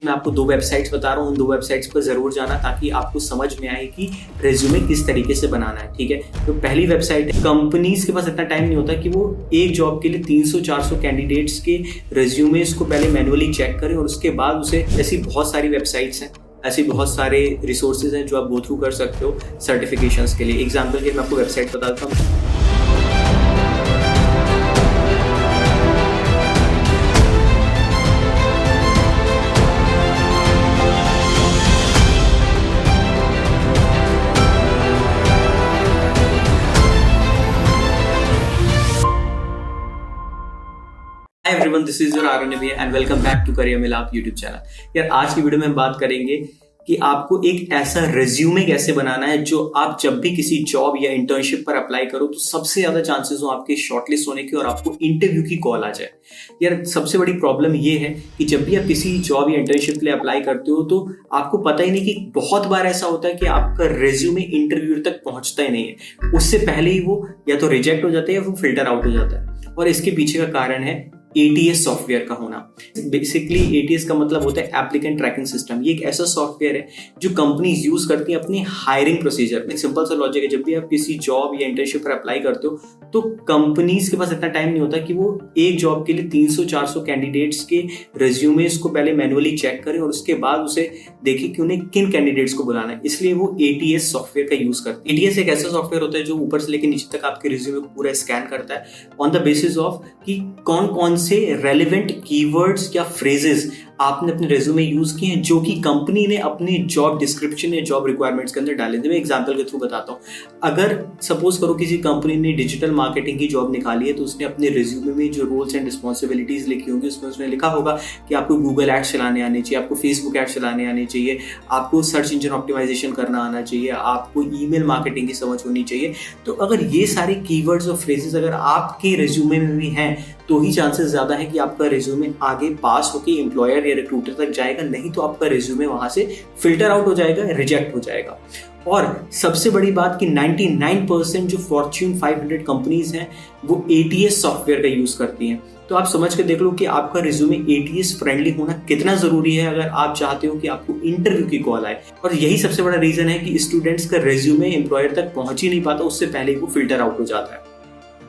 मैं आपको 2 वेबसाइट्स बता रहा हूँ, उन 2 वेबसाइट्स पर ज़रूर जाना ताकि आपको समझ में आए कि रेज्यूमे किस तरीके से बनाना है। ठीक है, तो पहली वेबसाइट है, कंपनीज के पास इतना टाइम नहीं होता कि वो एक जॉब के लिए 300-400 कैंडिडेट्स के रेज्यूमेस को पहले मैनुअली चेक करें और उसके बाद उसे, ऐसी बहुत सारी वेबसाइट्स हैं, ऐसे बहुत सारे रिसोर्सेज हैं जो आप गो थ्रू कर सकते हो सर्टिफिकेशंस के लिए। एग्जाम्पल के मैं आपको वेबसाइट बताता हूँ। Hi everyone, this is your Arun Abhi and welcome back to Career Milap YouTube channel. यार आज की वीडियो में हम बात करेंगे कि आपको एक ऐसा रेज्यूमे कैसे बनाना है जो आप जब भी किसी जॉब या इंटर्नशिप पर अप्लाई करो तो सबसे ज्यादा चांसेस हो आपके शॉर्टलिस्ट होने की और आपको इंटरव्यू की कॉल आ जाए। यार सबसे बड़ी प्रॉब्लम ये है कि जब भी आप किसी जॉब या इंटर्नशिप के लिए अप्लाई करते हो तो आपको पता ही नहीं कि बहुत बार ऐसा होता है कि आपका रेज्यूमे इंटरव्यू तक पहुंचता ही नहीं है, उससे पहले ही वो या तो रिजेक्ट हो जाता है या वो फिल्टर आउट हो जाता है। और इसके पीछे का कारण है ATS सॉफ्टवेयर का होना। बेसिकली ATS का मतलब होता है एप्लीकेंट ट्रैकिंग सिस्टम। ये एक ऐसा सॉफ्टवेयर है जो कंपनीज यूज करती हैं अपनी हायरिंग प्रोसीजर में। सिंपल सा लॉजिक है, जब भी आप किसी जॉब या इंटर्नशिप पर अप्लाई करते हो तो कंपनीज के पास इतना टाइम नहीं होता कि वो एक जॉब के लिए 300-400 कैंडिडेट्स के रेज्यूमेस को पहले मैनुअली चेक करें और उसके बाद उसे देखें कि उन्हें किन कैंडिडेट्स को बुलाना है। इसलिए वो ATS सॉफ्टवेयर का यूज करते हैं। ATS एक ऐसा सॉफ्टवेयर होता है जो ऊपर से लेकर नीचे तक आपके रिज्यूमे को पूरा स्कैन करता है ऑन द बेसिस ऑफ कि कौन कौन से रेलेवेंट कीवर्ड्स या फ्रेजेस आपने अपने रेज्यूमे यूज किए हैं जो कि कंपनी ने अपने जॉब डिस्क्रिप्शन या जॉब रिक्वायरमेंट्स के अंदर डाले थे। मैं एग्जांपल के थ्रू बताता हूँ। अगर सपोज करो किसी कंपनी ने डिजिटल मार्केटिंग की जॉब निकाली है तो उसने अपने रेज्यूमे में जो रोल्स एंड रिस्पॉन्सिबिलिटीज लिखी होंगी उसमें उसने लिखा होगा कि आपको गूगल एड्स चलाने आने चाहिए, आपको फेसबुक एड्स चलाने आने चाहिए, आपको सर्च इंजन ऑप्टिमाइजेशन करना आना चाहिए, आपको ईमेल मार्केटिंग की समझ होनी चाहिए। तो अगर ये सारे कीवर्ड्स और फ्रेजेस अगर आपके रेज्यूमे में भी हैं तो ही चांसेस ज्यादा है कि आपका रेज्यूमे आगे पास होकर एम्प्लॉयर या रिक्रूटर तक जाएगा, नहीं तो आपका रेज्यूमे वहां से फिल्टर आउट हो जाएगा, रिजेक्ट हो जाएगा। और सबसे बड़ी बात कि 99% जो फॉर्च्यून 500 कंपनीज हैं वो ATS सॉफ्टवेयर का यूज करती हैं। तो आप समझ के देख लो कि आपका रिज्यूमे ATS फ्रेंडली होना कितना जरूरी है अगर आप चाहते हो कि आपको इंटरव्यू की कॉल आए। और यही सबसे बड़ा रीजन है कि स्टूडेंट्स का रेज्यूमे एम्प्लॉयर तक पहुंच ही नहीं पाता, उससे पहले वो फिल्टर आउट हो जाता है।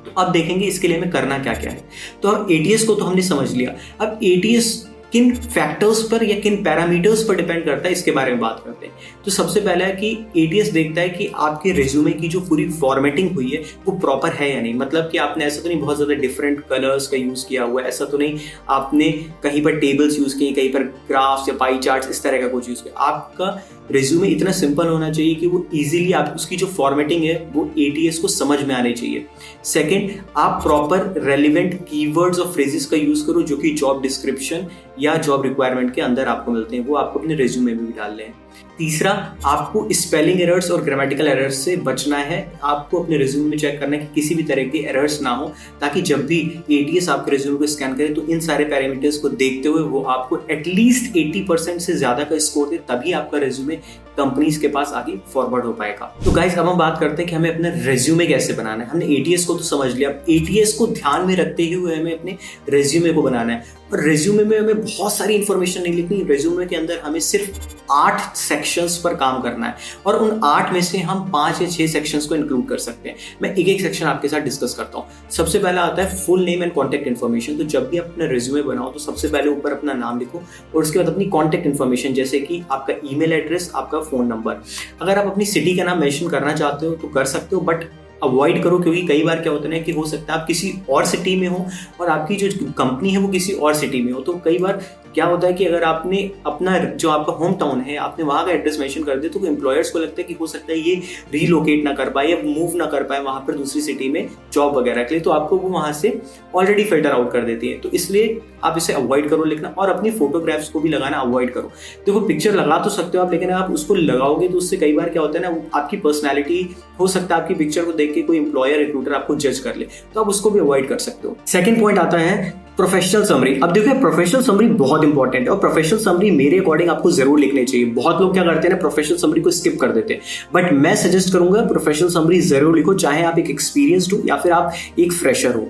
तो अब देखेंगे इसके लिए हमें करना क्या क्या है। तो अब ATS को तो हमने समझ लिया, अब ATS किन फैक्टर्स पर या किन पैरामीटर्स पर डिपेंड करता है इसके बारे में बात करते हैं। तो सबसे पहला है कि ATS देखता है कि आपके रिज्यूमे की जो पूरी फॉर्मेटिंग हुई है वो प्रॉपर है या नहीं। मतलब कि आपने ऐसा तो नहीं बहुत ज्यादा डिफरेंट कलर्स का यूज किया हुआ है, ऐसा तो नहीं आपने कहीं पर टेबल्स यूज किए, कहीं पर ग्राफ्स या पाई चार्ट्स इस तरह का कुछ यूज किया। आपका रिज्यूमे इतना सिंपल होना चाहिए कि वो इजीली आप उसकी जो फॉर्मेटिंग है वो ATS को समझ में आनी चाहिए। सेकंड, आप प्रॉपर रेलिवेंट कीवर्ड्स और फ्रेजेस का यूज करो जो कि जॉब डिस्क्रिप्शन या जॉब रिक्वायरमेंट के अंदर आपको मिलते हैं, वो आपको अपने रिज्यूमे में भी डालने हैं। तीसरा, आपको स्पेलिंग एरर्स और ग्रामेटिकल एरर्स से बचना है। आपको अपने रिज्यूमे में चेक करना है कि किसी भी तरह के एरर्स ना हो, ताकि जब भी ATS आपके रिज्यूमे को स्कैन करे तो इन सारे पैरामीटर्स को देखते हुए वो आपको एटलीस्ट 80% से ज्यादा का स्कोर दे, तभी आपका रिज्यूमे कंपनीज के पास आगे फॉरवर्ड हो पाएगा। तो गाइस अब हम बात करते हैं कि हमें अपना रेज्यूमे कैसे बनाना है। हमने ATS को तो समझ लिया, अब ATS को ध्यान में रखते हुए हमें अपने रेज्यूमे को बनाना है। और रेज्यूमे में हमें बहुत सारी इंफॉर्मेशन नहीं लिखनी। रेज्यूमे के अंदर हमें सिर्फ 8 सेक्शंस पर काम करना है और उन 8 में से हम 5 या 6 सेक्शंस को इंक्लूड कर सकते हैं। मैं एक एक सेक्शन आपके साथ डिस्कस करता हूँ। सबसे पहला आता है full name and contact information. तो जब भी अपना रेज्यूमे बनाओ तो सबसे पहले ऊपर अपना नाम लिखो और उसके बाद अपनी कॉन्टैक्ट इन्फॉर्मेशन जैसे कि आपका ईमेल एड्रेस, आपका फोन नंबर। अगर आप अपनी सिटी का नाम मेंशन करना चाहते हो तो कर सकते हो, बट अवॉइड करो, क्योंकि कई बार क्या होता है कि हो सकता है आप किसी और सिटी में हो और आपकी जो कंपनी है वो किसी और सिटी में हो। तो कई बार क्या होता है कि अगर आपने अपना जो आपका होम टाउन है आपने वहां का एड्रेस मेंशन कर दिया तो एम्प्लॉयर्स को लगता है कि हो सकता है ये रीलोकेट ना कर पाए या मूव ना कर पाए वहां पर दूसरी सिटी में जॉब वगैरह के लिए, तो आपको वो वहां से ऑलरेडी फिल्टर आउट कर देती है। तो इसलिए आप इसे अवॉइड करो लिखना और अपनी फोटोग्राफ्स को भी लगाना अवॉइड करो। देखो पिक्चर लगा तो सकते हो आप, लेकिन आप उसको लगाओगे तो उससे कई बार क्या होता है ना, आपकी पर्सनैलिटी हो सकता है आपकी पिक्चर को देख के कोई एम्प्लॉयर रिक्रूटर आपको जज कर ले, तो आप उसको भी अवॉइड कर सकते हो। सेकंड पॉइंट आता है प्रोफेशनल समरी। अब देखिए प्रोफेशनल समरी बहुत इंपॉर्टेंट है और प्रोफेशनल समरी मेरे अकॉर्डिंग आपको जरूर लिखनी चाहिए। बहुत लोग क्या करते हैं ना, प्रोफेशनल समरी को स्किप कर देते हैं, बट मैं सजेस्ट करूंगा प्रोफेशनल समरी जरूर लिखो, चाहे आप एक एक्सपीरियंस्ड हो या फिर आप एक फ्रेशर हो।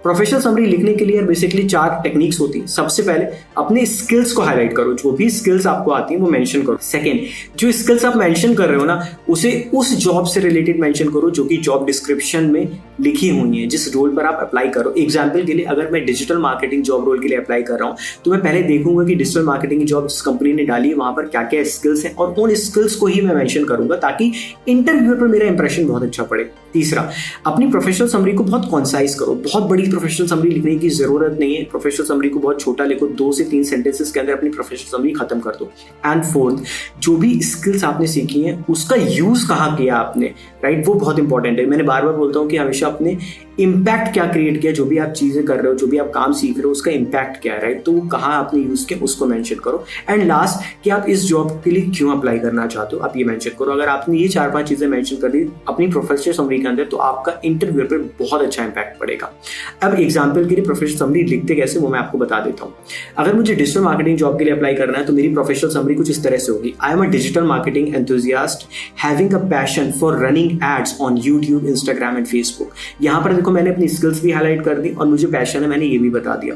प्रोफेशनल समरी लिखने के लिए बेसिकली 4 टेक्निक्स टेक्निक्स होती है, सबसे पहले अपने स्किल्स को हाईलाइट करो, जो भी स्किल्स आपको आती है वो मेंशन करो। सेकंड, जो स्किल्स आप मेंशन कर रहे हो ना, उसे उस जॉब से रिलेटेड मेंशन करो जो कि जॉब डिस्क्रिप्शन में लिखी हुई है, जिस रोल पर आप अप्लाई करो। एग्जाम्पल के लिए अगर मैं डिजिटल मार्केटिंग जॉब रोल के लिए अप्लाई कर रहा हूँ तो मैं पहले देखूंगा कि डिजिटल मार्केटिंग की जॉब जिस कंपनी ने डाली है वहां पर क्या क्या स्किल्स हैं, और उन स्किल्स को ही मैं मेंशन करूंगा ताकि इंटरव्यू पर मेरा इंप्रेशन बहुत अच्छा पड़े। तीसरा, अपनी प्रोफेशनल समरी को बहुत कॉन्साइज करो। बहुत बड़ी प्रोफेशनल समरी लिखने की जरूरत नहीं है, प्रोफेशनल समरी को बहुत छोटा लिखो, 2 से 3 सेंटेंसेस के अंदर अपनी प्रोफेशनल समरी खत्म कर दो। एंड फोर्थ, जो भी स्किल्स आपने सीखी हैं उसका यूज कहाँ किया आपने, राइट, वो बहुत इंपॉर्टेंट है। मैंने बार बार बोलता हूँ कि हमेशा अपने इम्पैक्ट क्या क्रिएट किया, जो भी आप चीजें कर रहे हो, जो भी आप काम सीख रहे हो, उसका इम्पैक्ट क्या है, राइट, तो वो कहाँ आपने यूज किया उसको मेंशन करो। एंड लास्ट, कि आप इस जॉब के लिए क्यों अप्लाई करना चाहते हो, आप ये मेंशन करो। अगर आपने ये 4-5 चीजें मेंशन कर दी अपनी प्रोफेशनल समरी के अंदर तो आपका इंटरव्यू पर बहुत अच्छा इंपैक्ट पड़ेगा। अब एग्जाम्पल के लिए प्रोफेशनल समरी लिखते कैसे वो मैं आपको बता देता हूँ। अगर मुझे डिजिटल मार्केटिंग जॉब के लिए अप्लाई करना है तो मेरी प्रोफेशनल समरी कुछ इस तरह से होगी। I am a digital marketing enthusiast having a passion for running ads on YouTube, Instagram and Facebook. यहाँ पर देखो मैंने अपनी स्किल्स भी हाईलाइट कर दी और मुझे पैशन है, मैंने ये भी बता दिया।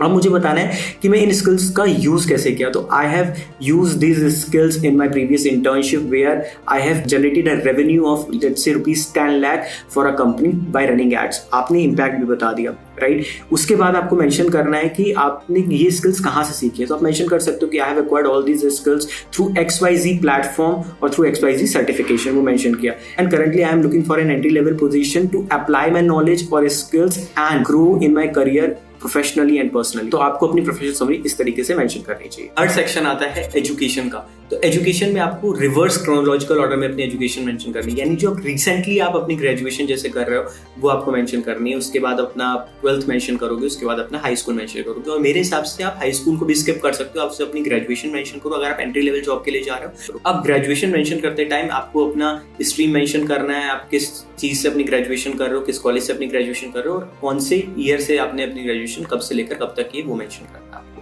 अब मुझे बताना है कि मैं इन स्किल्स का यूज कैसे किया। तो I have use these skills in my previous internship where I have generated a revenue of let's say ₹10 lakh for a company by running ads. आपने इम्पैक्ट भी बता दिया, राइट। उसके बाद आपको मेंशन करना है कि आपने ये स्किल्स कहाँ से सीखी है। तो आप मेंशन कर सकते हो कि I have acquired all these skills through XYZ platform और थ्रू XYZ सर्टिफिकेशन, वो मेंशन किया। And currently I am looking for an entry level position to apply my knowledge और skills and grow in my career professionally and personally. तो आपको अपनी professional summary इस तरीके से मेंशन करनी चाहिए। थर्ड सेक्शन आता है एजुकेशन का। तो एजुकेशन में आपको रिवर्स क्रोनोलॉजिकल ऑर्डर में अपनी एजुकेशन मेंशन करनी है, यानी जो रिसेंटली आप अपनी ग्रेजुएशन जैसे कर रहे हो वो आपको मेंशन करनी है। उसके बाद अपना 12th मेंशन करोगे, उसके बाद अपना हाई स्कूल मेंशन करोगे। और मेरे हिसाब से आप हाई स्कूल को भी स्किप कर सकते हो, आपसे अपनी ग्रेजुएशन मेंशन करो अगर आप एंट्री लेवल जॉब के लिए जा रहे हो। अब ग्रेजुएशन मेंशन करते टाइम आपको अपना स्ट्रीम मेंशन करना है, आप किस चीज से अपनी ग्रेजुएशन कर रहे हो, किस कॉलेज से अपनी ग्रेजुएशन कर रहे हो और कौन से ईयर से आपने अपनी ग्रेजुएशन कब से लेकर कब तक की वो मेंशन करना है आपको।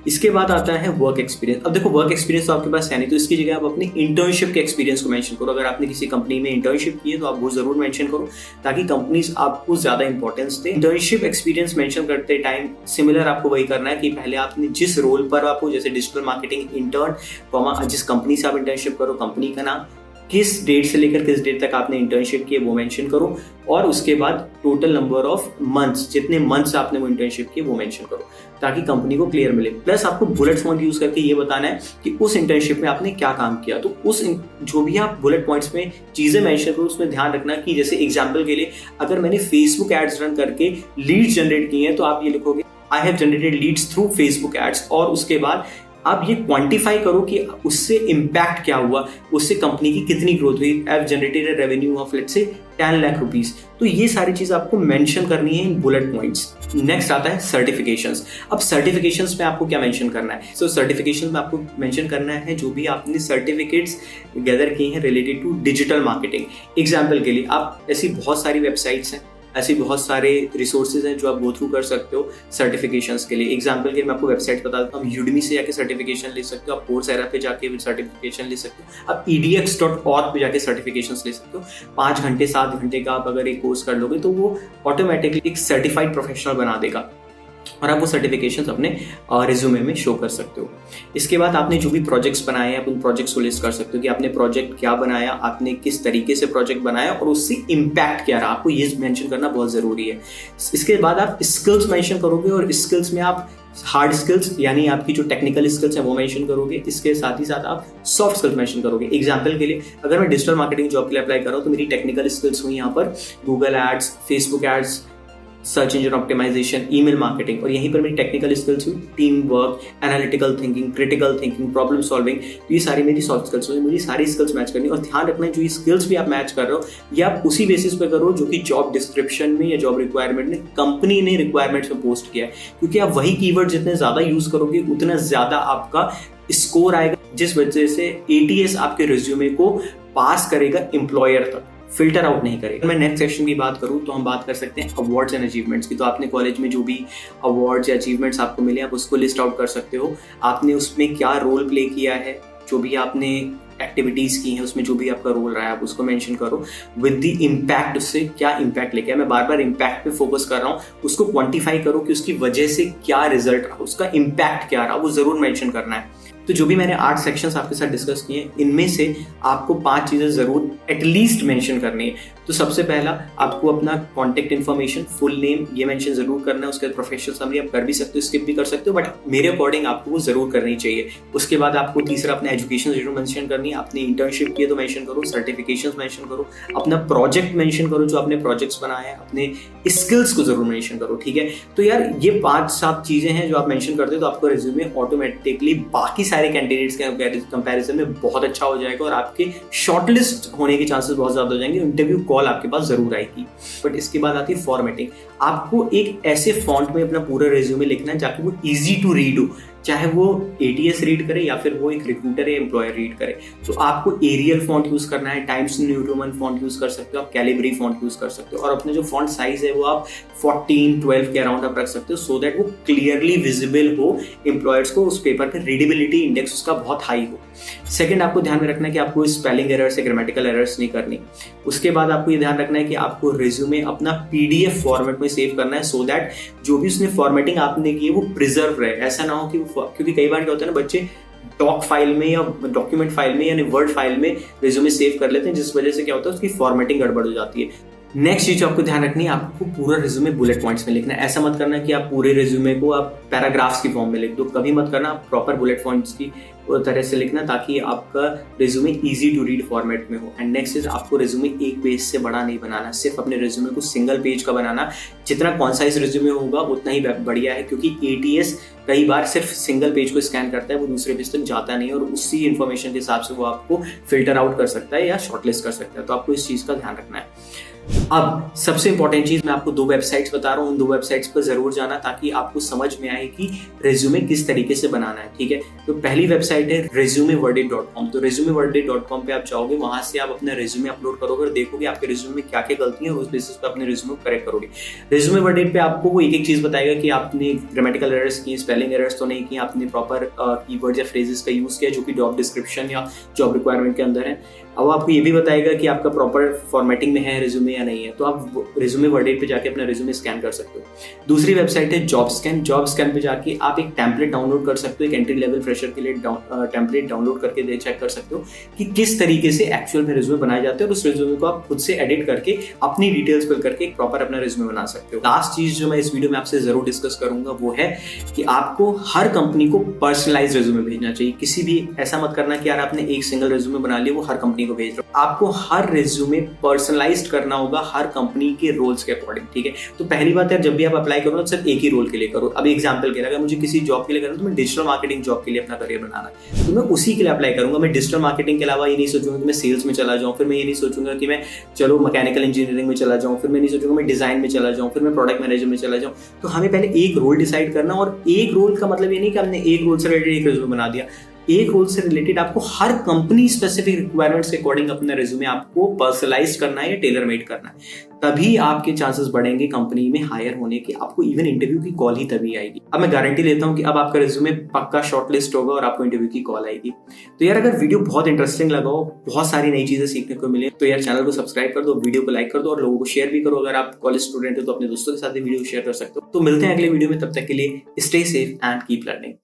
इसके बाद आता है वर्क एक्सपीरियंस। अब देखो वर्क एक्सपीरियंस तो आपके पास है नहीं, तो इसकी जगह आप अपनी इंटर्नशिप के एक्सपीरियंस को मेंशन करो। अगर आपने किसी कंपनी में इंटर्नशिप की है तो आप वो जरूर मेंशन करो ताकि कंपनीज आपको ज्यादा इंपॉर्टेंस दे। इंटर्नशिप एक्सपीरियंस मेंशन करते टाइम सिमिलर आपको वही करना है कि पहले आपने जिस रोल पर आपको, जैसे डिजिटल मार्केटिंग इंटर्न, जिस कंपनी से आप इंटर्नशिप करो, कंपनी का नाम, किस डेट से लेकर किस डेट तक आपने इंटर्नशिप की वो मेंशन करो। और उसके बाद टोटल नंबर ऑफ मंथ्स, जितने मंथ्स आपने वो इंटर्नशिप की वो मेंशन करो ताकि कंपनी को क्लियर मिले। प्लस आपको बुलेट पॉइंट यूज करके ये बताना है कि उस इंटर्नशिप में आपने क्या काम किया। तो उस जो भी आप बुलेट पॉइंट्स में चीजें मेंशन करो उसमें ध्यान रखना कि जैसे एग्जांपल के लिए अगर मैंने फेसबुक एड्स रन करके लीड्स जनरेट किए हैं तो आप ये लिखोगे I have generated leads through Facebook ads, और उसके बाद आप ये क्वांटिफाई करो कि उससे इम्पैक्ट क्या हुआ, उससे कंपनी की कितनी ग्रोथ हुई। आई have generated a revenue of let's say 10 lakh rupees. तो ये सारी चीज आपको मेंशन करनी है इन बुलेट पॉइंट्स। नेक्स्ट आता है सर्टिफिकेशंस। अब सर्टिफिकेशंस में आपको क्या मेंशन करना है। सो सर्टिफिकेशंस में आपको मेंशन करना है जो भी आपने सर्टिफिकेट्स गैदर किए हैं related to digital marketing. Example के लिए आप ऐसी बहुत सारी वेबसाइट्स हैं, ऐसे बहुत सारे रिसोर्सेज हैं जो आप गो थ्रू कर सकते हो सर्टिफिकेशंस के लिए। एग्जांपल के लिए मैं आपको वेबसाइट बता देता हूँ। यूडमी से जाके सर्टिफिकेशन ले सकते हो, आप कोर्सेरा पे जाके सर्टिफिकेशन ले सकते हो, आप edx.org पे जाके सर्टिफिकेशंस ले सकते हो। 5 घंटे 7 घंटे का आप अगर एक कोर्स कर लोगे तो वो ऑटोमेटिकली एक सर्टिफाइड प्रोफेशनल बना देगा और आप वो सर्टिफिकेशंस अपने रिज्यूमे में शो कर सकते हो। इसके बाद आपने जो भी प्रोजेक्ट्स बनाए हैं आप उन प्रोजेक्ट्स को लिस्ट कर सकते हो कि आपने प्रोजेक्ट क्या बनाया, आपने किस तरीके से प्रोजेक्ट बनाया और उससे इम्पैक्ट क्या रहा, आपको ये मेंशन करना बहुत ज़रूरी है। इसके बाद आप स्किल्स मेंशन करोगे और स्किल्स में आप हार्ड स्किल्स यानी आपकी जो टेक्निकल स्किल्स है वो मेंशन करोगे। इसके साथ ही साथ आप सॉफ्ट स्किल्स मेंशन करोगे। एग्जांपल के लिए अगर मैं डिजिटल मार्केटिंग जॉब के लिए अप्लाई कर रहा हूँ तो मेरी टेक्निकल स्किल्स हुई यहाँ पर Google ads, Facebook ads, search engine optimisation, email marketing, और यहीं पर मेरी टेक्निकल स्किल्स हुई team work, analytical thinking, critical thinking, problem solving. तो ये सारी मेरी सॉफ्ट स्किल्स हुई। मुझे सारी स्किल्स मैच करनी और ध्यान रखना है जो ये स्किल्स भी आप मैच कर रहे हो ये आप उसी बेसिस पे करो जो कि जॉब डिस्क्रिप्शन में या जॉब रिक्वायरमेंट में कंपनी ने रिक्वायरमेंट्स में पोस्ट किया है, क्योंकि आप वही कीवर्ड जितने ज्यादा यूज करोगे उतना ज्यादा आपका स्कोर आएगा, जिस वजह से ATS आपके रिज्यूमे को पास करेगा एम्प्लॉयर तक, फिल्टर आउट नहीं करेगा। मैं नेक्स्ट सेक्शन की बात करूं तो हम बात कर सकते हैं अवार्ड्स एंड अचीवमेंट्स की। तो आपने कॉलेज में जो भी अवार्ड्स या अचीवमेंट्स आपको मिले आप उसको लिस्ट आउट कर सकते हो। आपने उसमें क्या रोल प्ले किया है, जो भी आपने एक्टिविटीज की हैं उसमें जो भी आपका रोल रहा है आप उसको मेंशन करो विद द इम्पैक्ट, उससे क्या इम्पैक्ट लेके आया। मैं बार बार इम्पैक्ट पे फोकस कर रहा हूँ, उसको क्वांटिफाई करो कि उसकी वजह से क्या रिजल्ट रहा, उसका इम्पैक्ट क्या रहा, वो जरूर मेंशन करना है। तो जो भी मैंने 8 सेक्शंस आपके साथ डिस्कस किए इनमें से आपको 5 चीजें जरूर एटलीस्ट मेंशन करनी है। तो सबसे पहला आपको अपना कॉन्टेक्ट इन्फॉर्मेशन, फुल नेम ये मेंशन जरूर करना है। उसके बाद प्रोफेशनल समरी आप कर भी सकते हो, स्किप भी कर सकते हो, बट मेरे अकॉर्डिंग आपको वो जरूर करनी चाहिए। उसके बाद आपको तीसरा अपना एजुकेशन जरूर मेंशन करनी है। आपने इंटर्नशिप किया तो मेंशन करो, सर्टिफिकेशंस मेंशन करो, अपना प्रोजेक्ट मेंशन करो जो आपने प्रोजेक्ट्स बनाए हैं, अपने स्किल्स को जरूर मेंशन करो। ठीक है, तो यार ये 5-7 चीजें हैं जो आप मेंशन करते हो तो आपको रिज्यूमे ऑटोमेटिकली बाकी सारे कैंडिडेट्स के कंपैरिजन में बहुत अच्छा हो जाएगा और आपके शॉर्टलिस्ट होने के चांसेस बहुत ज्यादा हो जाएंगे, इंटरव्यू कॉल आपके पास जरूर आएगी। बट इसके बाद आती है फॉर्मेटिंग। आपको एक ऐसे फॉन्ट में अपना पूरा रिज्यूमे लिखना है ताकि वो इजी टू रीड हो, चाहे वो एटीएस रीड करे या फिर वो एक रिक्रूटर या एम्प्लॉयर रीड करे। तो आपको एरियल फॉन्ट यूज करना है, times new Roman font use कर सकते हो, आप कैलिब्री फॉन्ट यूज कर सकते हो, और अपने जो फॉन्ट साइज है वो आप 14-12 के अराउंड आप रख सकते हो, सो दैट वो क्लियरली विजिबल हो एम्प्लॉयर्स को, उस पेपर पे रीडेबिलिटी इंडेक्स उसका बहुत हाई हो। सेकंड, आपको ध्यान में रखना है कि आपको स्पेलिंग एरर्स या ग्रामेटिकल एरर्स नहीं करनी। उसके बाद आपको ये ध्यान रखना है कि आपको रिज्यूमे अपना पीडीएफ फॉर्मेट में सेव करना है, सो दैट जो भी उसने फॉर्मेटिंग आपने की है वो प्रिजर्व रहे। ऐसा ना हो कि क्योंकि कई बार क्या होता है ना, बच्चे डॉक फाइल में या डॉक्यूमेंट फाइल में यानी वर्ड फाइल में रिज्यूमे सेव कर लेते हैं, जिस वजह से क्या होता है उसकी फॉर्मेटिंग गड़बड़ हो जाती है। नेक्स्ट चीज आपको ध्यान रखनी है, आपको पूरा रिज्यूमे बुलेट पॉइंट्स में लिखना है। ऐसा मत करना कि आप पूरे रिज्यूमे को आप पैराग्राफ्स की फॉर्म में लिख दो, कभी मत करना। आप प्रॉपर बुलेट पॉइंट्स की तरह से लिखना ताकि आपका resume easy to read format में हो। एंड नेक्स्ट इज आपको रिज्यूमे एक पेज से बड़ा नहीं बनाना, सिर्फ अपने रिज्यूमे को सिंगल पेज का बनाना। जितना कॉन्साइज रिज्यूमे होगा उतना ही बढ़िया है, क्योंकि एटीएस कई बार सिर्फ सिंगल पेज को स्कैन करता है, वो दूसरे पेज तक जाता नहीं है और उसी इन्फॉर्मेशन के हिसाब से वो आपको फिल्टर आउट कर सकता है या शॉर्टलिस्ट कर सकता है। तो आपको इस चीज का ध्यान रखना है। अब सबसे इंपॉर्टेंट चीज, मैं आपको 2 वेबसाइट्स बता रहा हूँ, उन 2 वेबसाइट्स पर जरूर जाना ताकि आपको समझ में आए कि रिज्यूमे किस तरीके से बनाना है। ठीक है, तो पहली वेबसाइट है resumewordet.com। तो resumewordet.com पे आप जाओगे, वहां से आप अपना रिज्यूमे अपलोड करोगे और देखोगे आपके रिज्यूमे में क्या क्या गलतियां हैं, उस बेसिस पे अपने रिज्यूमे को करेक्ट करोगे। resumewordet पे आपको वो एक चीज बताएगा कि आपने ग्रामेटिकल एरर्स की, स्पेलिंग एरर्स तो नहीं की, आपने प्रॉपर कीवर्ड्स या फ्रेजेस का यूज किया जो कि जॉब डिस्क्रिप्शन या जॉब रिक्वायरमेंट के अंदर है। अब आपको ये भी बताएगा कि आपका प्रॉपर फॉर्मेटिंग में है रिज्यूमे या नहीं है, तो आप resumewordet पे जाके अपना रिज्यूमे स्कैन कर सकते हो। दूसरी वेबसाइट है जॉबस्कैन। जॉबस्कैन पे जाके आप एक टेम्पलेट डाउनलोड कर सकते हो, एक एंट्री लेवल फ्रेशर के लिए टेम्पलेट डाउनलोड करके चेक कर सकते हो कि किस तरीके से एक्चुअल में रिज्यूमे बनाए जाते हैं, और उस रिज्यूमे को आप खुद से एडिट करके अपनी डिटेल्स फिल करके एक प्रॉपर अपना रिज्यूमे बना सकते हो। लास्ट चीज जो मैं इस वीडियो में आपसे जरूर डिस्कस करूंगा वो है कि आपको हर कंपनी को पर्सनलाइज रिज्यूमे भेजना चाहिए। किसी भी ऐसा मत करना कि यार आपने एक सिंगल रिज्यूमे बना लिया वो हर कंपनी को भेज रहे हो। आपको हर रिज्यूमे पर्सनलाइज्ड करना होगा हर कंपनी के रोल्स के अकॉर्डिंग। ठीक है, तो पहली बात है जब भी आप अप्लाई करो तो सिर्फ एक ही रोल के लिए करो। अभी एग्जांपल के लिए अगर मुझे किसी जॉब के लिए करना तो मैं डिजिटल मार्केटिंग जॉब के लिए अपना करियर बनाना है तो मैं उसी के लिए अप्लाई करूंगा। मैं डिजिटल मार्केटिंग के अलावा ये नहीं सोचूंगा कि मैं सेल्स में चला जाऊं, फिर मैं ये नहीं सोचूंगा कि मैं चलो मैकेनिकल इंजीनियरिंग में चला जाऊं, फिर मैं नहीं सोचूंगा मैं डिजाइन में चला जाऊं, फिर मैं प्रोडक्ट मैनेजर में चला जाऊं। तो हमें पहले एक रोल डिसाइड करना, और एक रोल का मतलब ये नहीं कि हमने एक रोल से रिलेटेड एक रिज्यूमे बना दिया। एक रोल से रिलेटेड आपको हर कंपनी स्पेसिफिक रिक्वायरमेंट्स के अकॉर्डिंग अपना रिज्यूमे आपको पर्सनलाइज करना है या टेलर मेड करना है, तभी आपके चांसेस बढ़ेंगे कंपनी में हायर होने के। आपको इवन इंटरव्यू की कॉल ही तभी आएगी। अब मैं गारंटी लेता हूं कि अब आपका रिज्यूमे पक्का शॉर्टलिस्ट होगा और आपको इंटरव्यू की कॉल आएगी। तो यार अगर वीडियो बहुत इंटरेस्टिंग लगा हो, बहुत सारी नई चीजें सीखने को मिले, तो यार चैनल को सब्सक्राइब कर दो, वीडियो को लाइक कर दो और लोगों को शेयर भी करो। अगर आप कॉलेज स्टूडेंट हो तो अपने दोस्तों के साथ भी वीडियो शेयर कर सकते हो। तो मिलते हैं अगले वीडियो में, तब तक के लिए stay safe and keep learning.